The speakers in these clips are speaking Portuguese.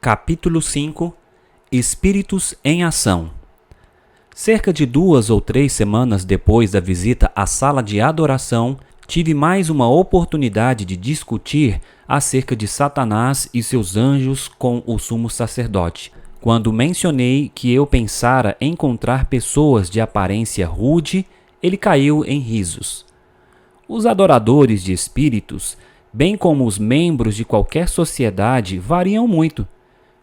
Capítulo 5 Espíritos em Ação. Cerca de 2 ou 3 semanas depois da visita à sala de adoração, tive mais uma oportunidade de discutir acerca de Satanás e seus anjos com o sumo sacerdote, quando mencionei que eu pensara encontrar pessoas de aparência rude. Ele caiu em risos. Os adoradores de espíritos, bem como os membros de qualquer sociedade, variam muito.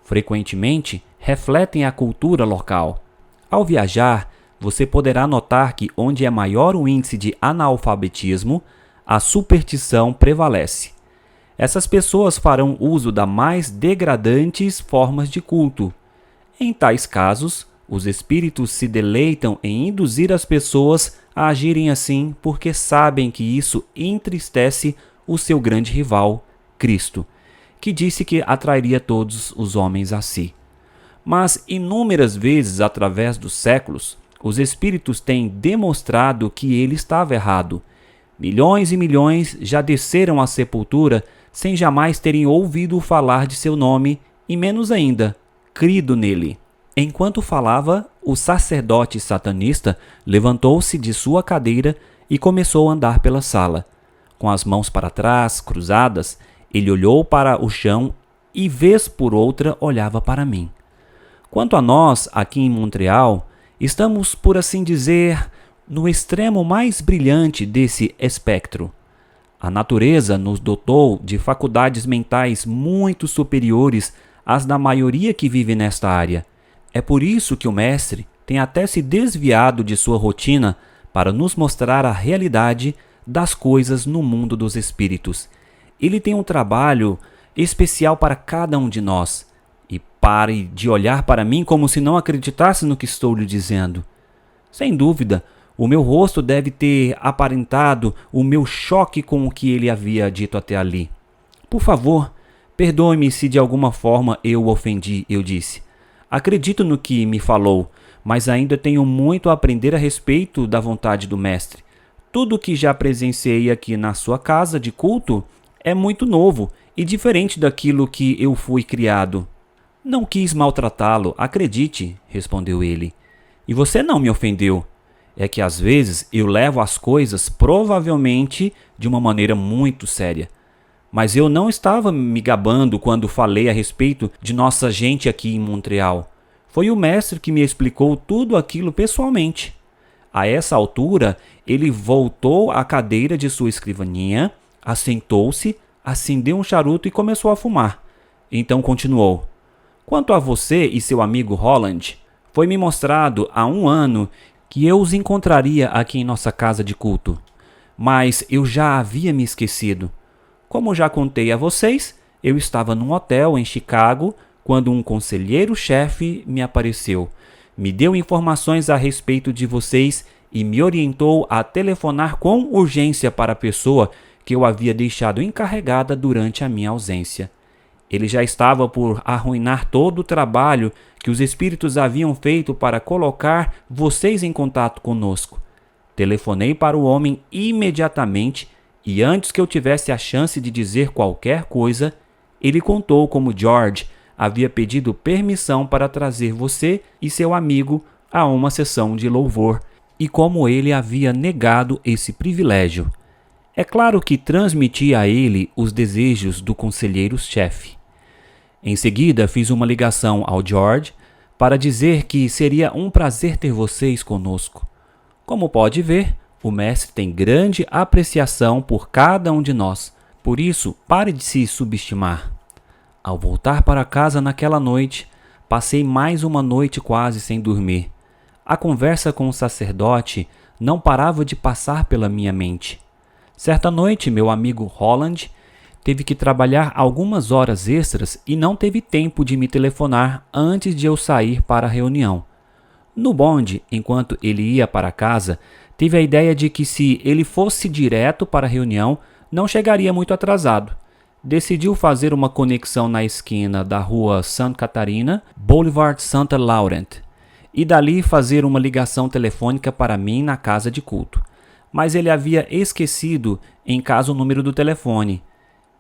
Frequentemente, refletem a cultura local. Ao viajar, você poderá notar que onde é maior o índice de analfabetismo, a superstição prevalece. Essas pessoas farão uso das mais degradantes formas de culto. Em tais casos, os espíritos se deleitam em induzir as pessoas a agirem assim porque sabem que isso entristece o seu grande rival, Cristo, que disse que atrairia todos os homens a si. Mas inúmeras vezes através dos séculos, os espíritos têm demonstrado que ele estava errado. Milhões e milhões já desceram à sepultura sem jamais terem ouvido falar de seu nome e menos ainda, crido nele. Enquanto falava, o sacerdote satanista levantou-se de sua cadeira e começou a andar pela sala. Com as mãos para trás, cruzadas, ele olhou para o chão e, vez por outra, olhava para mim. Quanto a nós, aqui em Montreal, estamos, por assim dizer, no extremo mais brilhante desse espectro. A natureza nos dotou de faculdades mentais muito superiores às da maioria que vive nesta área. É por isso que o mestre tem até se desviado de sua rotina para nos mostrar a realidade das coisas no mundo dos espíritos. Ele tem um trabalho especial para cada um de nós. E pare de olhar para mim como se não acreditasse no que estou lhe dizendo. Sem dúvida, o meu rosto deve ter aparentado o meu choque com o que ele havia dito até ali. Por favor, perdoe-me se de alguma forma eu o ofendi, eu disse. Acredito no que me falou, mas ainda tenho muito a aprender a respeito da vontade do mestre. Tudo o que já presenciei aqui na sua casa de culto é muito novo e diferente daquilo que eu fui criado. Não quis maltratá-lo, acredite, respondeu ele. E você não me ofendeu. É que às vezes eu levo as coisas provavelmente de uma maneira muito séria. Mas eu não estava me gabando quando falei a respeito de nossa gente aqui em Montreal. Foi o mestre que me explicou tudo aquilo pessoalmente. A essa altura, ele voltou à cadeira de sua escrivaninha, assentou-se, acendeu um charuto e começou a fumar. Então continuou. Quanto a você e seu amigo Holland, foi-me mostrado há 1 ano que eu os encontraria aqui em nossa casa de culto. Mas eu já havia me esquecido. Como já contei a vocês, eu estava num hotel em Chicago quando um conselheiro-chefe me apareceu. Me deu informações a respeito de vocês e me orientou a telefonar com urgência para a pessoa que eu havia deixado encarregada durante a minha ausência. Ele já estava por arruinar todo o trabalho que os espíritos haviam feito para colocar vocês em contato conosco. Telefonei para o homem imediatamente e antes que eu tivesse a chance de dizer qualquer coisa, ele contou como George havia pedido permissão para trazer você e seu amigo a uma sessão de louvor e como ele havia negado esse privilégio. É claro que transmiti a ele os desejos do conselheiro-chefe. Em seguida, fiz uma ligação ao George para dizer que seria um prazer ter vocês conosco. Como pode ver, o mestre tem grande apreciação por cada um de nós. Por isso, pare de se subestimar. Ao voltar para casa naquela noite, passei mais uma noite quase sem dormir. A conversa com o sacerdote não parava de passar pela minha mente. Certa noite, meu amigo Holland teve que trabalhar algumas horas extras e não teve tempo de me telefonar antes de eu sair para a reunião. No bonde, enquanto ele ia para casa, tive a ideia de que se ele fosse direto para a reunião, não chegaria muito atrasado. Decidiu fazer uma conexão na esquina da rua Santa Catarina, Boulevard Santa Laurent, e dali fazer uma ligação telefônica para mim na casa de culto. Mas ele havia esquecido em casa o número do telefone.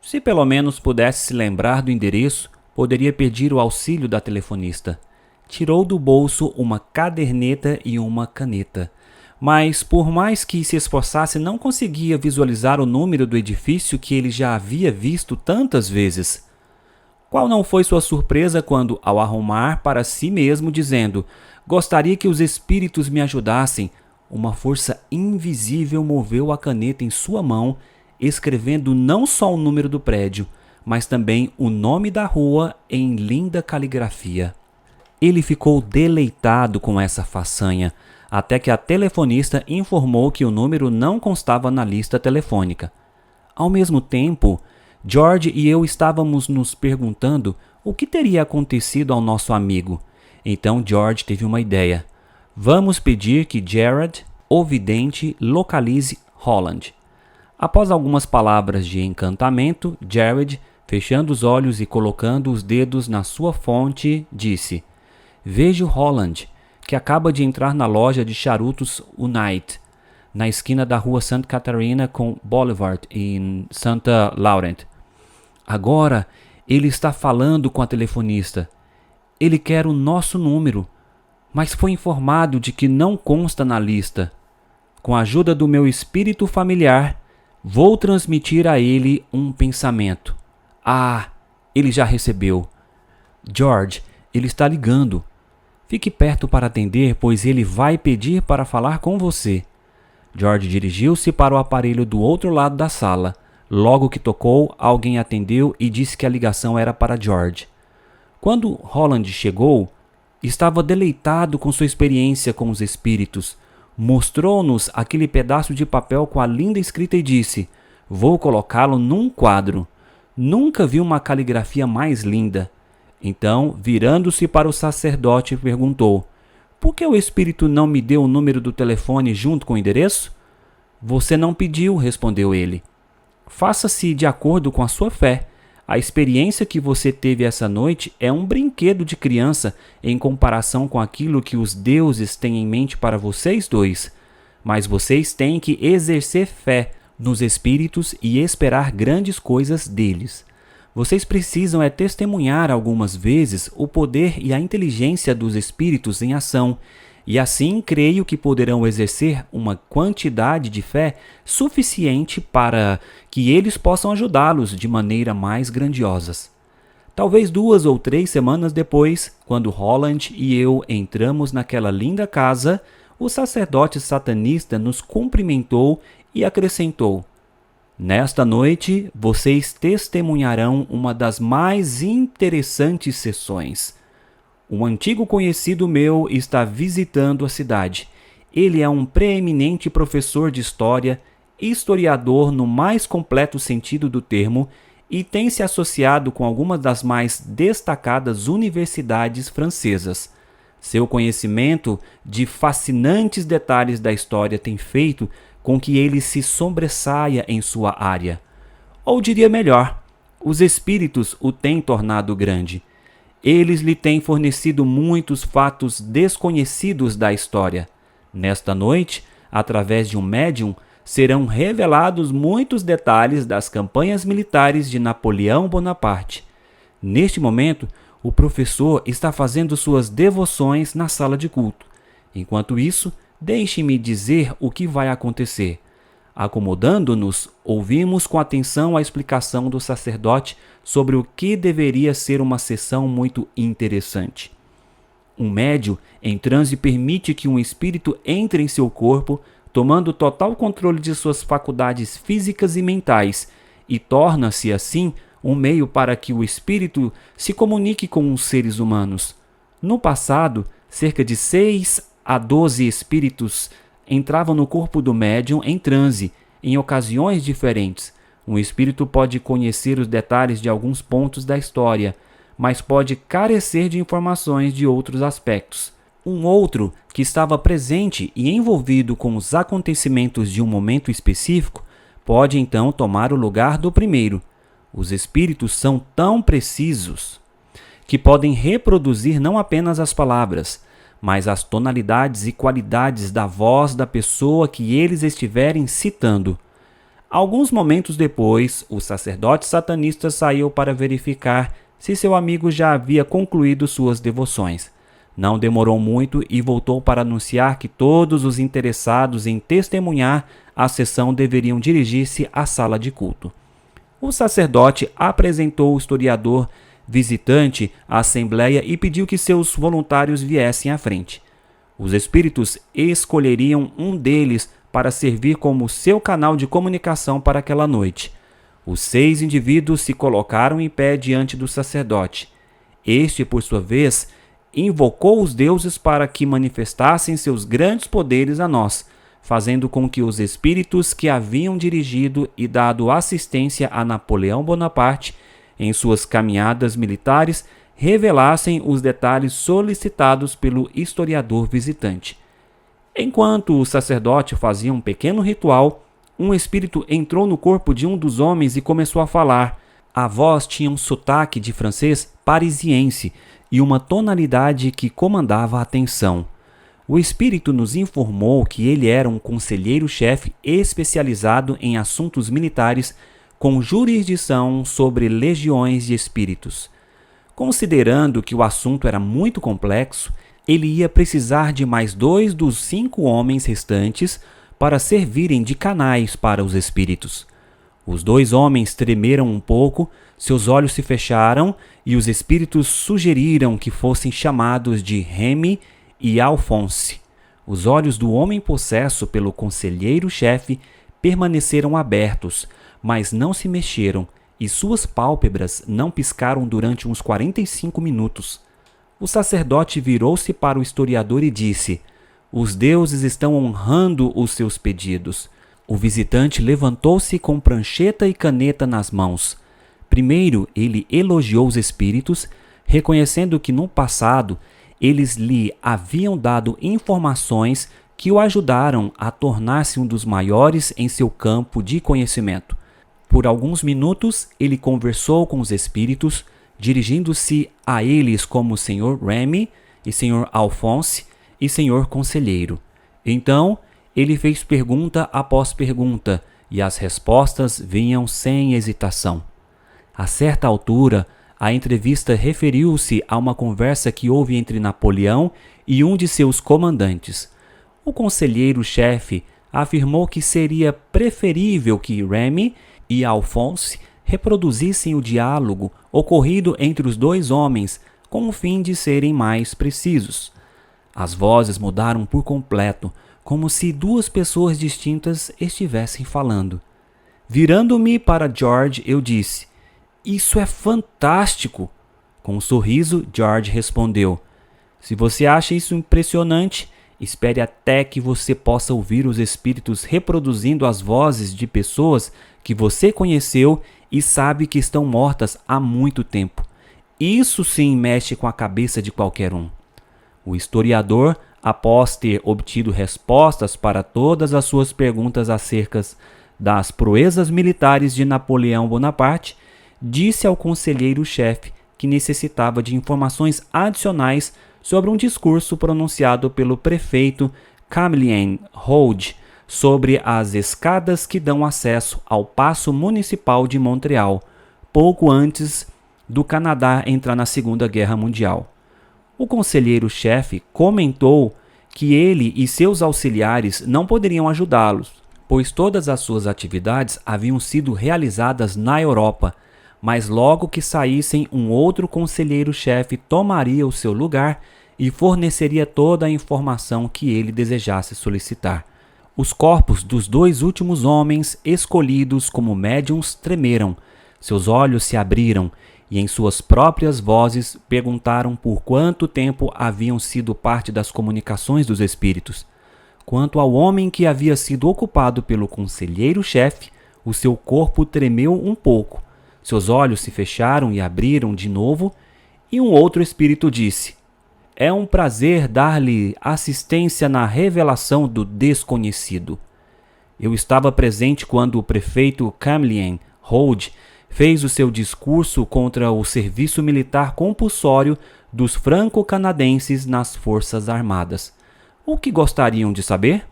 Se pelo menos pudesse se lembrar do endereço, poderia pedir o auxílio da telefonista. Tirou do bolso uma caderneta e uma caneta. Mas, por mais que se esforçasse, não conseguia visualizar o número do edifício que ele já havia visto tantas vezes. Qual não foi sua surpresa quando, ao arrumar para si mesmo, dizendo: "Gostaria que os espíritos me ajudassem", uma força invisível moveu a caneta em sua mão, escrevendo não só o número do prédio, mas também o nome da rua em linda caligrafia. Ele ficou deleitado com essa façanha, até que a telefonista informou que o número não constava na lista telefônica. Ao mesmo tempo, George e eu estávamos nos perguntando o que teria acontecido ao nosso amigo. Então George teve uma ideia. Vamos pedir que Jared, o vidente, localize Holland. Após algumas palavras de encantamento, Jared, fechando os olhos e colocando os dedos na sua fonte, disse: "Vejo Holland, que acaba de entrar na loja de charutos Unite, na esquina da rua Santa Catarina com Boulevard, em Santa Laurent. Agora ele está falando com a telefonista. Ele quer o nosso número, mas foi informado de que não consta na lista. Com a ajuda do meu espírito familiar, vou transmitir a ele um pensamento. Ah, ele já recebeu. George, ele está ligando. Fique perto para atender, pois ele vai pedir para falar com você." George dirigiu-se para o aparelho do outro lado da sala. Logo que tocou, alguém atendeu e disse que a ligação era para George. Quando Holland chegou, estava deleitado com sua experiência com os espíritos. Mostrou-nos aquele pedaço de papel com a linda escrita e disse: "Vou colocá-lo num quadro. Nunca vi uma caligrafia mais linda." Então, virando-se para o sacerdote, perguntou: "Por que o espírito não me deu o número do telefone junto com o endereço?" "Você não pediu", respondeu ele. "Faça-se de acordo com a sua fé. A experiência que você teve essa noite é um brinquedo de criança em comparação com aquilo que os deuses têm em mente para vocês dois. Mas vocês têm que exercer fé nos espíritos e esperar grandes coisas deles. Vocês precisam testemunhar algumas vezes o poder e a inteligência dos espíritos em ação, e assim creio que poderão exercer uma quantidade de fé suficiente para que eles possam ajudá-los de maneira mais grandiosas." Talvez 2 ou 3 semanas depois, quando Holland e eu entramos naquela linda casa, o sacerdote satanista nos cumprimentou e acrescentou: "Nesta noite, vocês testemunharão uma das mais interessantes sessões. Um antigo conhecido meu está visitando a cidade. Ele é um preeminente professor de história, historiador no mais completo sentido do termo, e tem se associado com algumas das mais destacadas universidades francesas. Seu conhecimento de fascinantes detalhes da história tem feito com que ele se sobressaia em sua área. Ou diria melhor, os espíritos o têm tornado grande. Eles lhe têm fornecido muitos fatos desconhecidos da história. Nesta noite, através de um médium, serão revelados muitos detalhes das campanhas militares de Napoleão Bonaparte. Neste momento, o professor está fazendo suas devoções na sala de culto. Enquanto isso, deixe-me dizer o que vai acontecer." Acomodando-nos, ouvimos com atenção a explicação do sacerdote sobre o que deveria ser uma sessão muito interessante. Um médium em transe permite que um espírito entre em seu corpo, tomando total controle de suas faculdades físicas e mentais, e torna-se, assim, um meio para que o espírito se comunique com os seres humanos. No passado, cerca de 6 a 12 espíritos entravam no corpo do médium em transe, em ocasiões diferentes. Um espírito pode conhecer os detalhes de alguns pontos da história, mas pode carecer de informações de outros aspectos. Um outro, que estava presente e envolvido com os acontecimentos de um momento específico, pode então tomar o lugar do primeiro. Os espíritos são tão precisos que podem reproduzir não apenas as palavras, mas as tonalidades e qualidades da voz da pessoa que eles estiverem citando. Alguns momentos depois, o sacerdote satanista saiu para verificar se seu amigo já havia concluído suas devoções. Não demorou muito e voltou para anunciar que todos os interessados em testemunhar a sessão deveriam dirigir-se à sala de culto. O sacerdote apresentou o historiador visitante à assembleia e pediu que seus voluntários viessem à frente. Os espíritos escolheriam um deles para servir como seu canal de comunicação para aquela noite. Os 6 indivíduos se colocaram em pé diante do sacerdote. Este, por sua vez, invocou os deuses para que manifestassem seus grandes poderes a nós, fazendo com que os espíritos que haviam dirigido e dado assistência a Napoleão Bonaparte em suas caminhadas militares revelassem os detalhes solicitados pelo historiador visitante. Enquanto o sacerdote fazia um pequeno ritual, um espírito entrou no corpo de um dos homens e começou a falar. A voz tinha um sotaque de francês parisiense e uma tonalidade que comandava a atenção. O espírito nos informou que ele era um conselheiro-chefe especializado em assuntos militares com jurisdição sobre legiões de espíritos. Considerando que o assunto era muito complexo, ele ia precisar de mais 2 dos 5 homens restantes para servirem de canais para os espíritos. Os 2 homens tremeram um pouco, seus olhos se fecharam e os espíritos sugeriram que fossem chamados de Remy e Alphonse. Os olhos do homem possesso pelo conselheiro-chefe permaneceram abertos, mas não se mexeram, e suas pálpebras não piscaram durante uns 45 minutos. O sacerdote virou-se para o historiador e disse: "Os deuses estão honrando os seus pedidos." O visitante levantou-se com prancheta e caneta nas mãos. Primeiro, ele elogiou os espíritos, reconhecendo que no passado eles lhe haviam dado informações que o ajudaram a tornar-se um dos maiores em seu campo de conhecimento. Por alguns minutos, ele conversou com os espíritos, dirigindo-se a eles como Sr. Remy e Sr. Alphonse e Sr. Conselheiro. Então, ele fez pergunta após pergunta, e as respostas vinham sem hesitação. A certa altura, a entrevista referiu-se a uma conversa que houve entre Napoleão e um de seus comandantes. O conselheiro-chefe afirmou que seria preferível que Remy e Alphonse reproduzissem o diálogo ocorrido entre os 2 homens com o fim de serem mais precisos. As vozes mudaram por completo, como se 2 pessoas distintas estivessem falando. Virando-me para George, eu disse: "Isso é fantástico!" Com um sorriso, George respondeu: "Se você acha isso impressionante, espere até que você possa ouvir os espíritos reproduzindo as vozes de pessoas que você conheceu e sabe que estão mortas há muito tempo. Isso sim mexe com a cabeça de qualquer um." O historiador, após ter obtido respostas para todas as suas perguntas acerca das proezas militares de Napoleão Bonaparte, disse ao conselheiro-chefe que necessitava de informações adicionais sobre um discurso pronunciado pelo prefeito Camillien Roud sobre as escadas que dão acesso ao Paço Municipal de Montreal, pouco antes do Canadá entrar na Segunda Guerra Mundial. O conselheiro-chefe comentou que ele e seus auxiliares não poderiam ajudá-los, pois todas as suas atividades haviam sido realizadas na Europa, mas logo que saíssem, um outro conselheiro-chefe tomaria o seu lugar e forneceria toda a informação que ele desejasse solicitar. Os corpos dos 2 últimos homens escolhidos como médiuns tremeram, seus olhos se abriram e em suas próprias vozes perguntaram por quanto tempo haviam sido parte das comunicações dos espíritos. Quanto ao homem que havia sido ocupado pelo conselheiro-chefe, o seu corpo tremeu um pouco, seus olhos se fecharam e abriram de novo, e um outro espírito disse: "É um prazer dar-lhe assistência na revelação do desconhecido." Eu estava presente quando o prefeito Camillien Roud fez o seu discurso contra o serviço militar compulsório dos franco-canadenses nas Forças Armadas. O que gostariam de saber?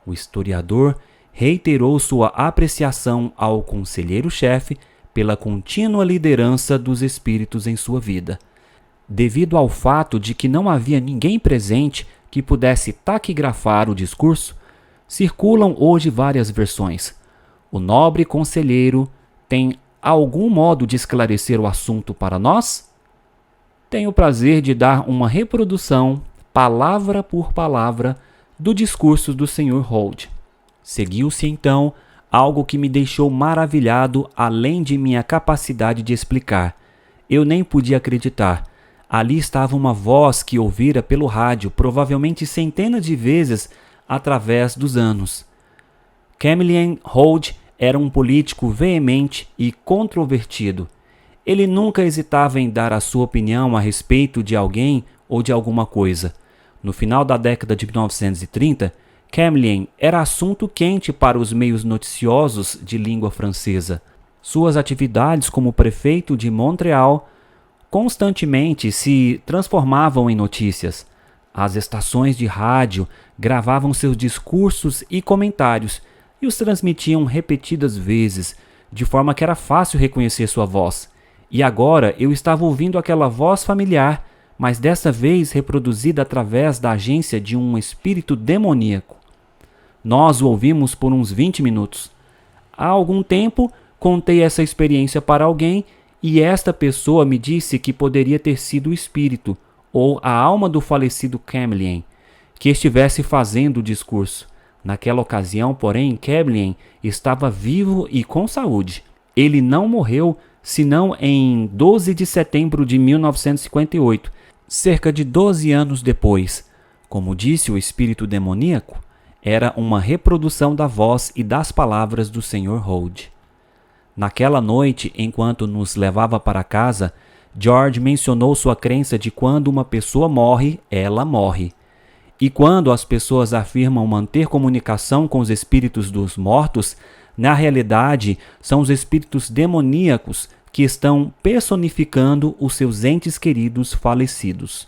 O historiador reiterou sua apreciação ao conselheiro-chefe, pela contínua liderança dos espíritos em sua vida. Devido ao fato de que não havia ninguém presente que pudesse taquigrafar o discurso, circulam hoje várias versões. O nobre conselheiro tem algum modo de esclarecer o assunto para nós? Tenho o prazer de dar uma reprodução, palavra por palavra, do discurso do Sr. Hold. Seguiu-se então algo que me deixou maravilhado além de minha capacidade de explicar. Eu nem podia acreditar. Ali estava uma voz que ouvira pelo rádio, provavelmente centenas de vezes através dos anos. Camillien Hold era um político veemente e controvertido. Ele nunca hesitava em dar a sua opinião a respeito de alguém ou de alguma coisa. No final da década de 1930, Camillien era assunto quente para os meios noticiosos de língua francesa. Suas atividades como prefeito de Montreal constantemente se transformavam em notícias. As estações de rádio gravavam seus discursos e comentários e os transmitiam repetidas vezes, de forma que era fácil reconhecer sua voz. E agora eu estava ouvindo aquela voz familiar, mas dessa vez reproduzida através da agência de um espírito demoníaco. Nós o ouvimos por uns 20 minutos. Há algum tempo, contei essa experiência para alguém e esta pessoa me disse que poderia ter sido o espírito, ou a alma do falecido Camillien, que estivesse fazendo o discurso. Naquela ocasião, porém, Camillien estava vivo e com saúde. Ele não morreu senão em 12 de setembro de 1958, cerca de 12 anos depois. Como disse o espírito demoníaco, era uma reprodução da voz e das palavras do Sr. Hold. Naquela noite, enquanto nos levava para casa, George mencionou sua crença de quando uma pessoa morre, ela morre. E quando as pessoas afirmam manter comunicação com os espíritos dos mortos, na realidade são os espíritos demoníacos que estão personificando os seus entes queridos falecidos.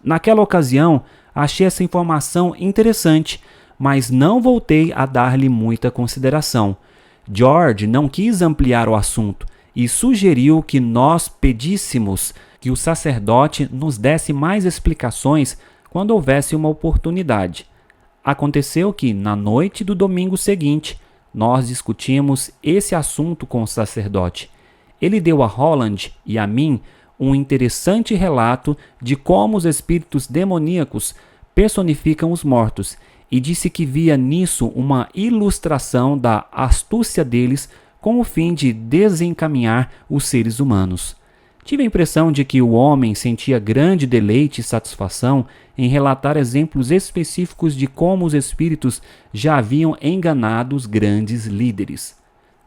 Naquela ocasião, achei essa informação interessante, mas não voltei a dar-lhe muita consideração. George não quis ampliar o assunto e sugeriu que nós pedíssemos que o sacerdote nos desse mais explicações quando houvesse uma oportunidade. Aconteceu que, na noite do domingo seguinte, nós discutimos esse assunto com o sacerdote. Ele deu a Holland e a mim um interessante relato de como os espíritos demoníacos personificam os mortos e disse que via nisso uma ilustração da astúcia deles com o fim de desencaminhar os seres humanos. Tive a impressão de que o homem sentia grande deleite e satisfação em relatar exemplos específicos de como os espíritos já haviam enganado os grandes líderes.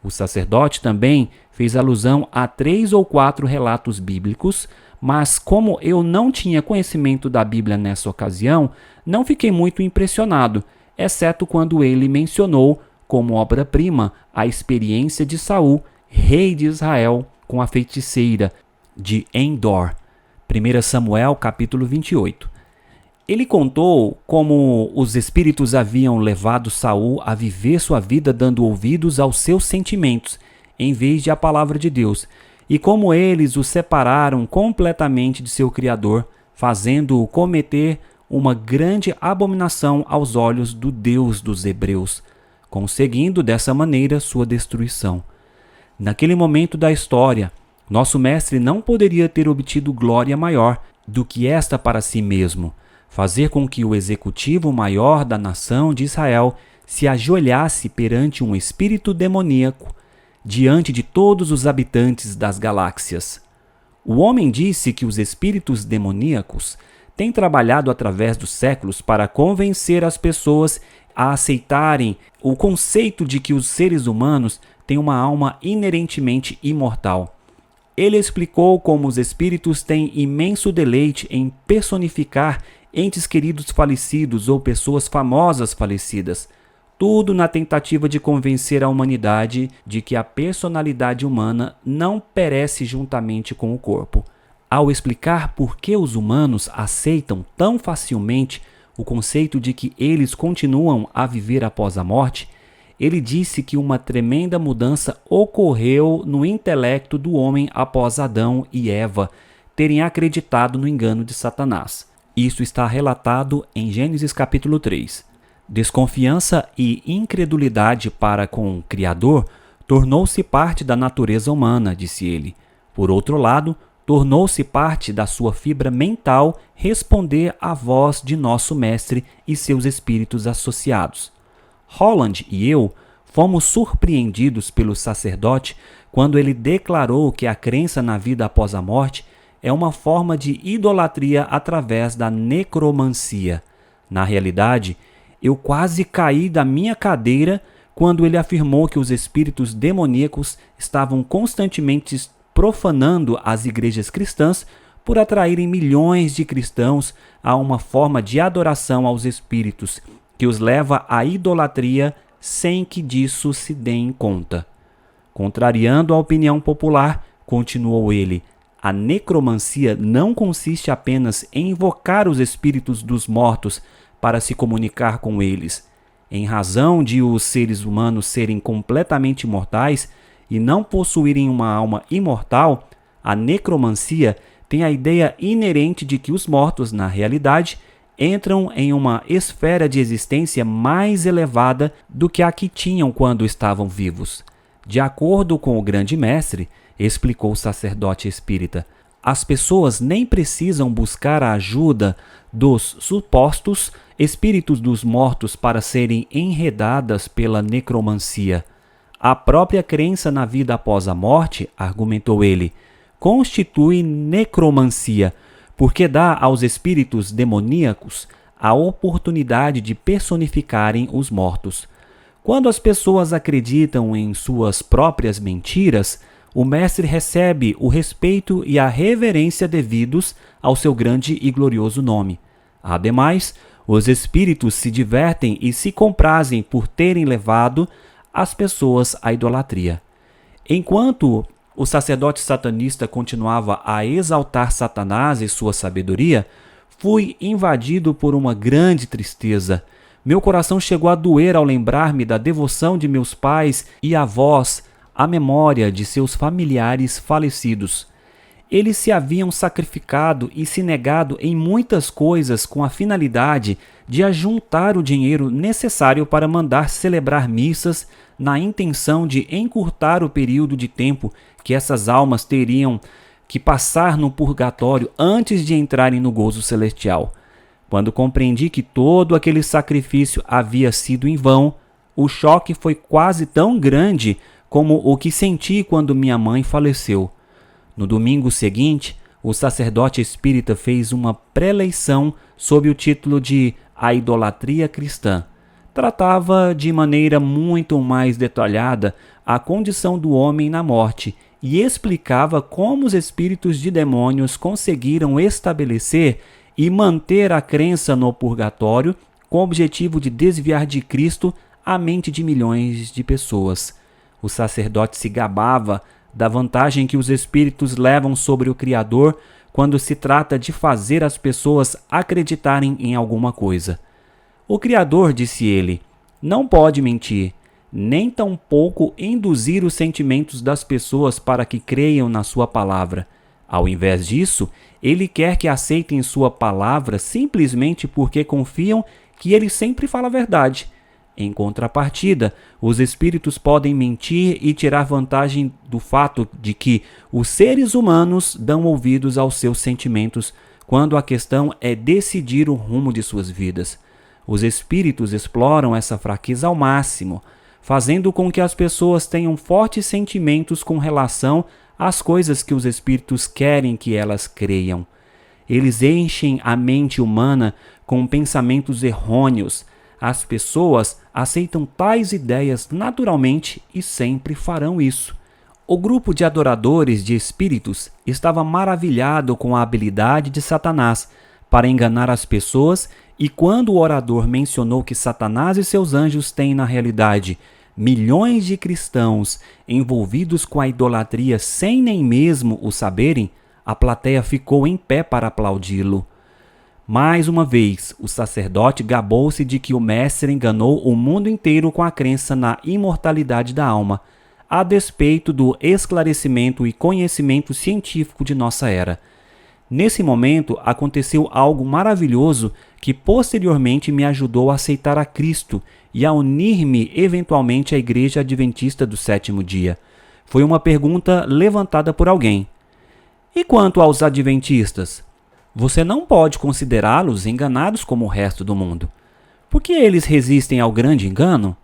O sacerdote também fez alusão a 3 ou 4 relatos bíblicos, mas como eu não tinha conhecimento da Bíblia nessa ocasião, não fiquei muito impressionado, exceto quando ele mencionou como obra-prima a experiência de Saul, rei de Israel, com a feiticeira de Endor. 1 Samuel capítulo 28. Ele contou como os espíritos haviam levado Saul a viver sua vida dando ouvidos aos seus sentimentos, em vez de à palavra de Deus, e como eles o separaram completamente de seu Criador, fazendo-o cometer uma grande abominação aos olhos do Deus dos Hebreus, conseguindo dessa maneira sua destruição. Naquele momento da história, nosso mestre não poderia ter obtido glória maior do que esta para si mesmo, fazer com que o executivo maior da nação de Israel se ajoelhasse perante um espírito demoníaco, diante de todos os habitantes das galáxias. O homem disse que os espíritos demoníacos têm trabalhado através dos séculos para convencer as pessoas a aceitarem o conceito de que os seres humanos têm uma alma inerentemente imortal. Ele explicou como os espíritos têm imenso deleite em personificar entes queridos falecidos ou pessoas famosas falecidas, tudo na tentativa de convencer a humanidade de que a personalidade humana não perece juntamente com o corpo. Ao explicar por que os humanos aceitam tão facilmente o conceito de que eles continuam a viver após a morte, ele disse que uma tremenda mudança ocorreu no intelecto do homem após Adão e Eva terem acreditado no engano de Satanás. Isso está relatado em Gênesis capítulo 3. Desconfiança e incredulidade para com o Criador tornou-se parte da natureza humana, disse ele. Por outro lado, tornou-se parte da sua fibra mental responder à voz de nosso mestre e seus espíritos associados. Holland e eu fomos surpreendidos pelo sacerdote quando ele declarou que a crença na vida após a morte é uma forma de idolatria através da necromancia. Na realidade, eu quase caí da minha cadeira quando ele afirmou que os espíritos demoníacos estavam constantemente profanando as igrejas cristãs por atraírem milhões de cristãos a uma forma de adoração aos espíritos que os leva à idolatria sem que disso se deem conta. Contrariando a opinião popular, continuou ele, a necromancia não consiste apenas em invocar os espíritos dos mortos para se comunicar com eles. Em razão de os seres humanos serem completamente mortais e não possuírem uma alma imortal, a necromancia tem a ideia inerente de que os mortos, na realidade, entram em uma esfera de existência mais elevada do que a que tinham quando estavam vivos. De acordo com o grande mestre, explicou o sacerdote espírita, as pessoas nem precisam buscar a ajuda dos supostos espíritos dos mortos para serem enredadas pela necromancia. A própria crença na vida após a morte, argumentou ele, constitui necromancia, porque dá aos espíritos demoníacos a oportunidade de personificarem os mortos. Quando as pessoas acreditam em suas próprias mentiras, o mestre recebe o respeito e a reverência devidos ao seu grande e glorioso nome. Ademais, os espíritos se divertem e se comprazem por terem levado as pessoas à idolatria. Enquanto o sacerdote satanista continuava a exaltar Satanás e sua sabedoria, fui invadido por uma grande tristeza. Meu coração chegou a doer ao lembrar-me da devoção de meus pais e avós à memória de seus familiares falecidos. Eles se haviam sacrificado e se negado em muitas coisas com a finalidade de ajuntar o dinheiro necessário para mandar celebrar missas na intenção de encurtar o período de tempo que essas almas teriam que passar no purgatório antes de entrarem no gozo celestial. Quando compreendi que todo aquele sacrifício havia sido em vão, o choque foi quase tão grande como o que senti quando minha mãe faleceu. No domingo seguinte, o sacerdote espírita fez uma preleição sob o título de A Idolatria Cristã. Tratava de maneira muito mais detalhada a condição do homem na morte e explicava como os espíritos de demônios conseguiram estabelecer e manter a crença no purgatório com o objetivo de desviar de Cristo a mente de milhões de pessoas. O sacerdote se gabava da vantagem que os espíritos levam sobre o Criador quando se trata de fazer as pessoas acreditarem em alguma coisa. O Criador, disse ele, não pode mentir, nem tampouco induzir os sentimentos das pessoas para que creiam na sua palavra. Ao invés disso, ele quer que aceitem sua palavra simplesmente porque confiam que ele sempre fala a verdade. Em contrapartida, os espíritos podem mentir e tirar vantagem do fato de que os seres humanos dão ouvidos aos seus sentimentos quando a questão é decidir o rumo de suas vidas. Os espíritos exploram essa fraqueza ao máximo, fazendo com que as pessoas tenham fortes sentimentos com relação às coisas que os espíritos querem que elas creiam. Eles enchem a mente humana com pensamentos errôneos. As pessoas aceitam tais ideias naturalmente e sempre farão isso. O grupo de adoradores de espíritos estava maravilhado com a habilidade de Satanás para enganar as pessoas, e quando o orador mencionou que Satanás e seus anjos têm na realidade milhões de cristãos envolvidos com a idolatria sem nem mesmo o saberem, a plateia ficou em pé para aplaudi-lo. Mais uma vez, o sacerdote gabou-se de que o mestre enganou o mundo inteiro com a crença na imortalidade da alma, a despeito do esclarecimento e conhecimento científico de nossa era. Nesse momento, aconteceu algo maravilhoso que posteriormente me ajudou a aceitar a Cristo e a unir-me eventualmente à Igreja Adventista do Sétimo Dia. Foi uma pergunta levantada por alguém. E quanto aos adventistas? Você não pode considerá-los enganados como o resto do mundo. Por que eles resistem ao grande engano?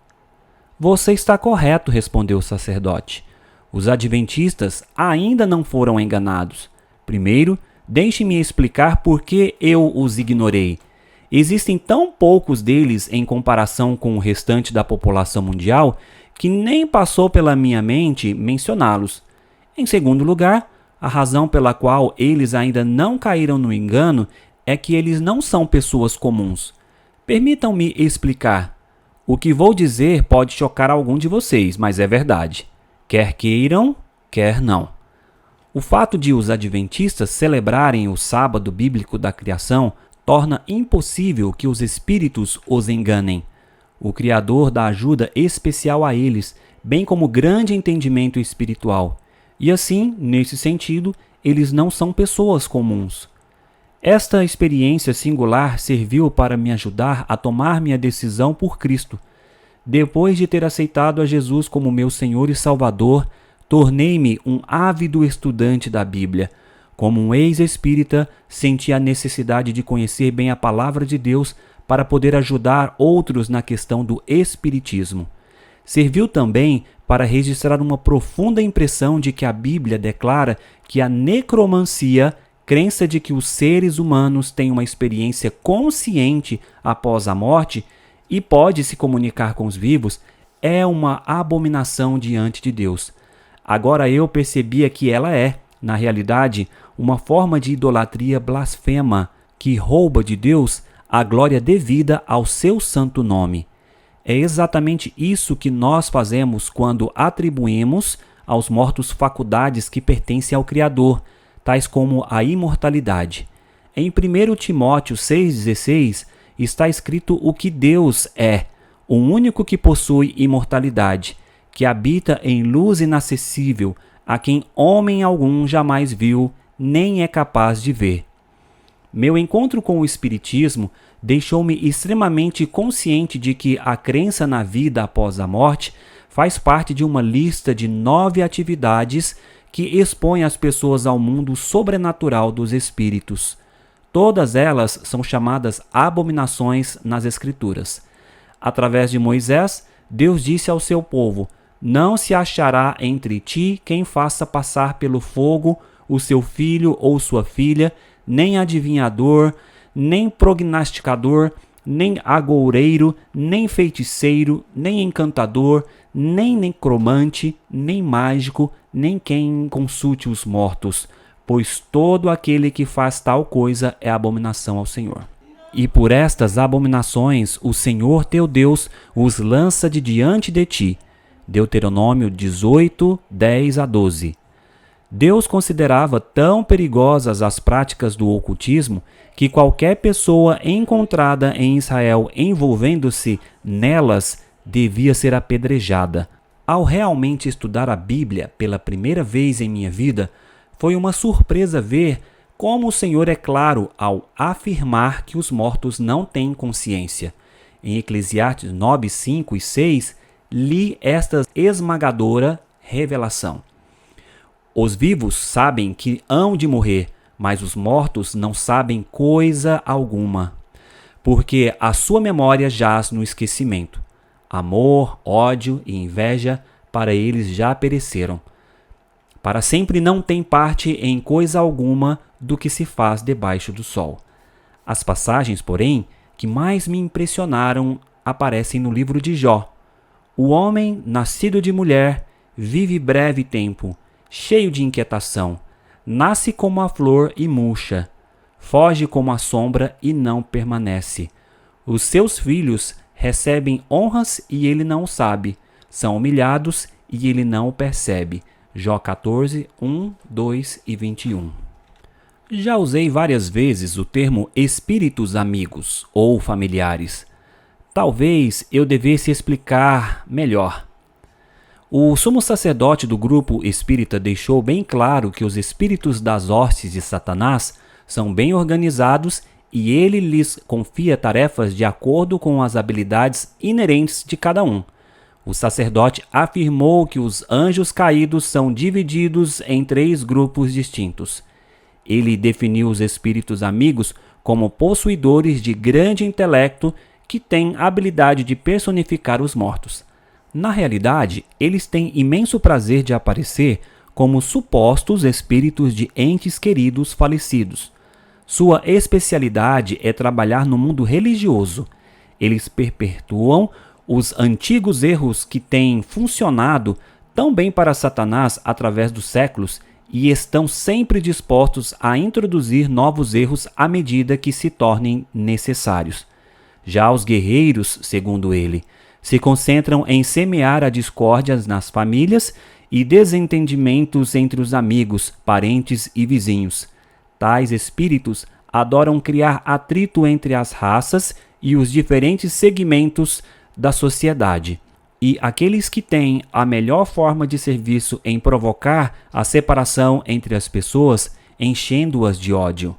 Você está correto, respondeu o sacerdote. Os adventistas ainda não foram enganados. Primeiro, deixe-me explicar por que eu os ignorei. Existem tão poucos deles em comparação com o restante da população mundial que nem passou pela minha mente mencioná-los. Em segundo lugar, a razão pela qual eles ainda não caíram no engano é que eles não são pessoas comuns. Permitam-me explicar. O que vou dizer pode chocar algum de vocês, mas é verdade. Quer queiram, quer não. O fato de os adventistas celebrarem o sábado bíblico da criação torna impossível que os espíritos os enganem. O Criador dá ajuda especial a eles, bem como grande entendimento espiritual. E assim, nesse sentido, eles não são pessoas comuns. Esta experiência singular serviu para me ajudar a tomar minha decisão por Cristo. Depois de ter aceitado a Jesus como meu Senhor e Salvador, tornei-me um ávido estudante da Bíblia. Como um ex-espírita, senti a necessidade de conhecer bem a palavra de Deus para poder ajudar outros na questão do espiritismo. Serviu também para registrar uma profunda impressão de que a Bíblia declara que a necromancia, crença de que os seres humanos têm uma experiência consciente após a morte e pode se comunicar com os vivos, é uma abominação diante de Deus. Agora eu percebia que ela é, na realidade, uma forma de idolatria blasfema que rouba de Deus a glória devida ao seu santo nome. É exatamente isso que nós fazemos quando atribuímos aos mortos faculdades que pertencem ao Criador, tais como a imortalidade. Em 1 Timóteo 6,16 está escrito o que Deus é, o único que possui imortalidade, que habita em luz inacessível, a quem homem algum jamais viu, nem é capaz de ver. Meu encontro com o Espiritismo deixou-me extremamente consciente de que a crença na vida após a morte faz parte de uma lista de 9 atividades que expõe as pessoas ao mundo sobrenatural dos espíritos. Todas elas são chamadas abominações nas Escrituras. Através de Moisés, Deus disse ao seu povo: não se achará entre ti quem faça passar pelo fogo o seu filho ou sua filha, nem adivinhador, nem prognosticador, nem agoureiro, nem feiticeiro, nem encantador, nem necromante, nem mágico, nem quem consulte os mortos, pois todo aquele que faz tal coisa é abominação ao Senhor. E por estas abominações o Senhor teu Deus os lança de diante de ti. Deuteronômio 18, 10 a 12. Deus considerava tão perigosas as práticas do ocultismo que qualquer pessoa encontrada em Israel envolvendo-se nelas devia ser apedrejada. Ao realmente estudar a Bíblia pela primeira vez em minha vida, foi uma surpresa ver como o Senhor é claro ao afirmar que os mortos não têm consciência. Em Eclesiastes 9, 5 e 6, li esta esmagadora revelação. Os vivos sabem que hão de morrer, mas os mortos não sabem coisa alguma, porque a sua memória jaz no esquecimento. Amor, ódio e inveja para eles já pereceram. Para sempre não tem parte em coisa alguma do que se faz debaixo do sol. As passagens, porém, que mais me impressionaram aparecem no livro de Jó. O homem, nascido de mulher, vive breve tempo, cheio de inquietação, nasce como a flor e murcha, foge como a sombra e não permanece. Os seus filhos recebem honras e ele não sabe, são humilhados e ele não o percebe. Jó 14, 1, 2 e 21. Já usei várias vezes o termo espíritos amigos ou familiares. Talvez eu devesse explicar melhor. O sumo sacerdote do grupo espírita deixou bem claro que os espíritos das hostes de Satanás são bem organizados e ele lhes confia tarefas de acordo com as habilidades inerentes de cada um. O sacerdote afirmou que os anjos caídos são divididos em 3 grupos distintos. Ele definiu os espíritos amigos como possuidores de grande intelecto que têm habilidade de personificar os mortos. Na realidade, eles têm imenso prazer de aparecer como supostos espíritos de entes queridos falecidos. Sua especialidade é trabalhar no mundo religioso. Eles perpetuam os antigos erros que têm funcionado tão bem para Satanás através dos séculos e estão sempre dispostos a introduzir novos erros à medida que se tornem necessários. Já os guerreiros, segundo ele, se concentram em semear a discórdia nas famílias e desentendimentos entre os amigos, parentes e vizinhos. Tais espíritos adoram criar atrito entre as raças e os diferentes segmentos da sociedade. E aqueles que têm a melhor forma de serviço em provocar a separação entre as pessoas, enchendo-as de ódio.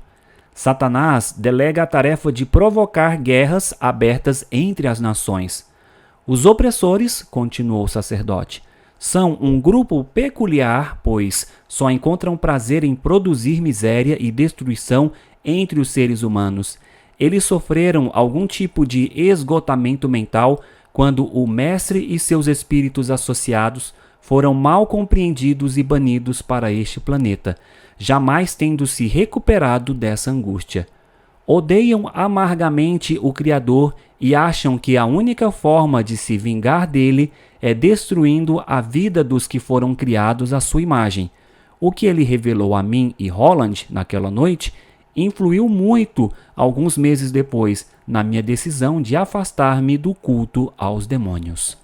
Satanás delega a tarefa de provocar guerras abertas entre as nações. Os opressores, continuou o sacerdote, são um grupo peculiar, pois só encontram prazer em produzir miséria e destruição entre os seres humanos. Eles sofreram algum tipo de esgotamento mental quando o mestre e seus espíritos associados foram mal compreendidos e banidos para este planeta, jamais tendo se recuperado dessa angústia. Odeiam amargamente o Criador e acham que a única forma de se vingar dele é destruindo a vida dos que foram criados à sua imagem. O que ele revelou a mim e Roland naquela noite influiu muito, alguns meses depois, na minha decisão de afastar-me do culto aos demônios.